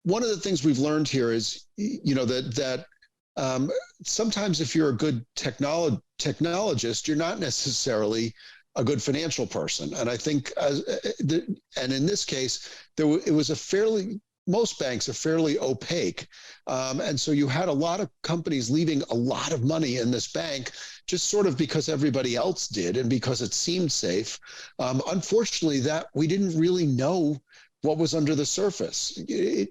one of the things we've learned here is, sometimes if you're a good technologist, you're not necessarily a good financial person. And I think, and in this case, most banks are fairly opaque. And so you had a lot of companies leaving a lot of money in this bank just sort of because everybody else did and because it seemed safe. Unfortunately, that we didn't really know what was under the surface. A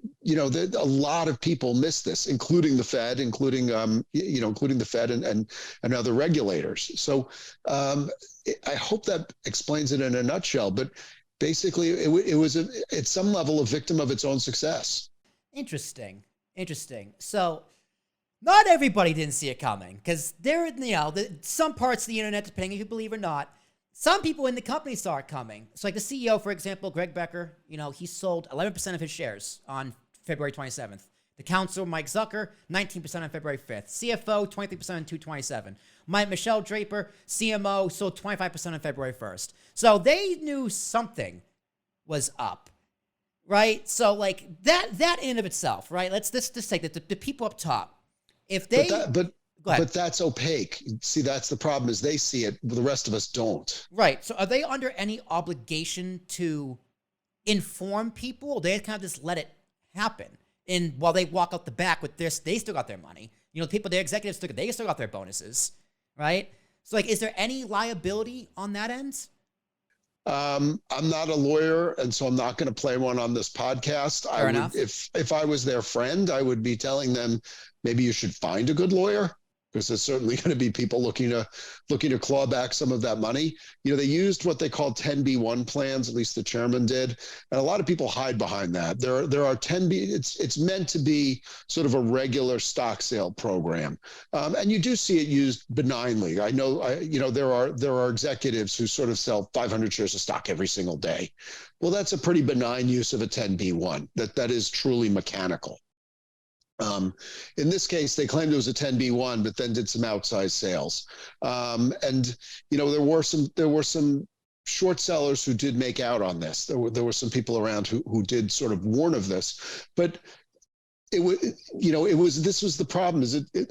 lot of people missed this, including the Fed, including the Fed and other regulators. So I hope that explains it in a nutshell. But basically, it was at some level a victim of its own success. Interesting. So not everybody didn't see it coming, because some parts of the internet, depending if you believe or not, some people in the company saw it coming. So like the CEO, for example, Greg Becker, he sold 11% of his shares on February 27th. The counsel, Mike Zucker, 19% on February 5th. CFO, 23% on 2/27. Michelle Draper, CMO, sold 25% on February 1st. So they knew something was up, right? So like that in and of itself, right? Let's just take the people up top. If they... But that's opaque. See, that's the problem, is they see it, the rest of us don't. Right. So are they under any obligation to inform people? Or they kind of just let it happen? And while they walk out the back with this, they still got their money. Their executives they still got their bonuses, right? So like, is there any liability on that end? I'm not a lawyer, and so I'm not going to play one on this podcast. Fair enough. If I was their friend, I would be telling them maybe you should find a good lawyer, because there's certainly going to be people looking to claw back some of that money. They used what they call 10b1 plans, at least the chairman did, and a lot of people hide behind that. There are 10b. It's meant to be sort of a regular stock sale program, and you do see it used benignly. I know, there are executives who sort of sell 500 shares of stock every single day. Well, that's a pretty benign use of a 10b1. That is truly mechanical. In this case, they claimed it was a 10b1, but then did some outsized sales. And there were some short sellers who did make out on this. There were some people around who did sort of warn of this. But this was the problem,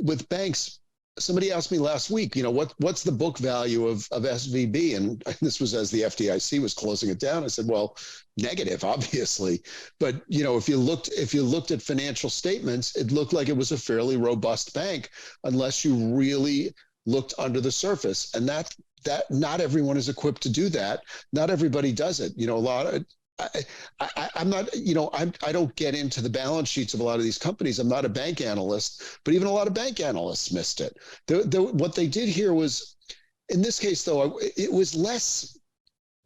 with banks. Somebody asked me last week, what's the book value of SVB? And this was as the FDIC was closing it down. I said, well, negative, obviously. But, if you looked at financial statements, it looked like it was a fairly robust bank, unless you really looked under the surface. And that not everyone is equipped to do that. Not everybody does it. I'm not, I don't get into the balance sheets of a lot of these companies. I'm not a bank analyst, but even a lot of bank analysts missed it. What they did here was, in this case, though, it was less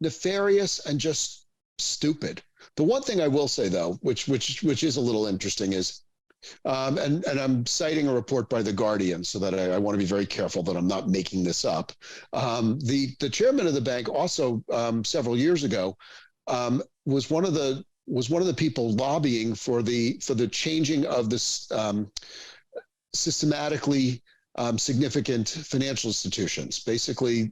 nefarious and just stupid. The one thing I will say, though, which is a little interesting, is, and I'm citing a report by The Guardian, so that I want to be very careful that I'm not making this up. The chairman of the bank also, several years ago, was one of the people lobbying for the changing of this systematically significant financial institutions. Basically,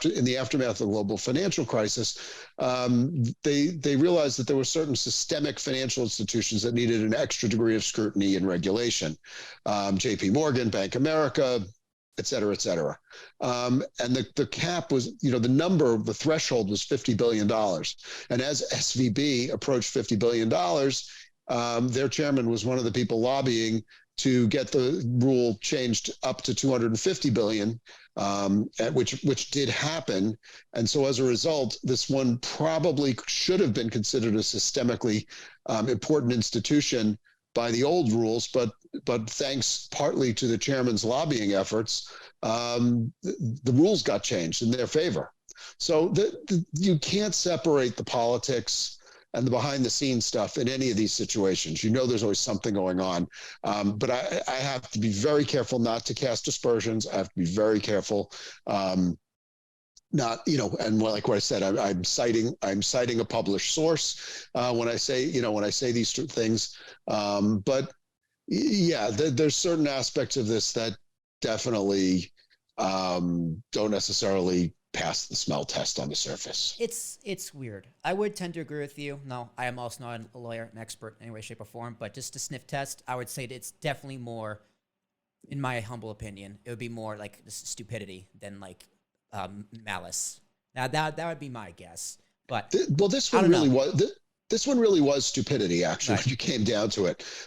in the aftermath of the global financial crisis, they realized that there were certain systemic financial institutions that needed an extra degree of scrutiny and regulation. J.P. Morgan, Bank of America, et cetera, et cetera. And the cap was, the threshold was $50 billion. And as SVB approached $50 billion, their chairman was one of the people lobbying to get the rule changed up to $250 billion, which did happen. And so as a result, this one probably should have been considered a systemically important institution by the old rules, but thanks partly to the chairman's lobbying efforts, the rules got changed in their favor. So you can't separate the politics and the behind-the-scenes stuff in any of these situations. There's always something going on. But I have to be very careful not to cast aspersions. I have to be very careful. And like what I said, I'm citing a published source when I say these things. But yeah, there's certain aspects of this that definitely don't necessarily pass the smell test on the surface. It's weird. I would tend to agree with you. No, I am also not a lawyer, an expert in any way, shape, or form. But just to sniff test, I would say that it's definitely more, in my humble opinion, it would be more like stupidity than like malice. Now that would be my guess. But Well, this one really was stupidity, actually, when you came down to it.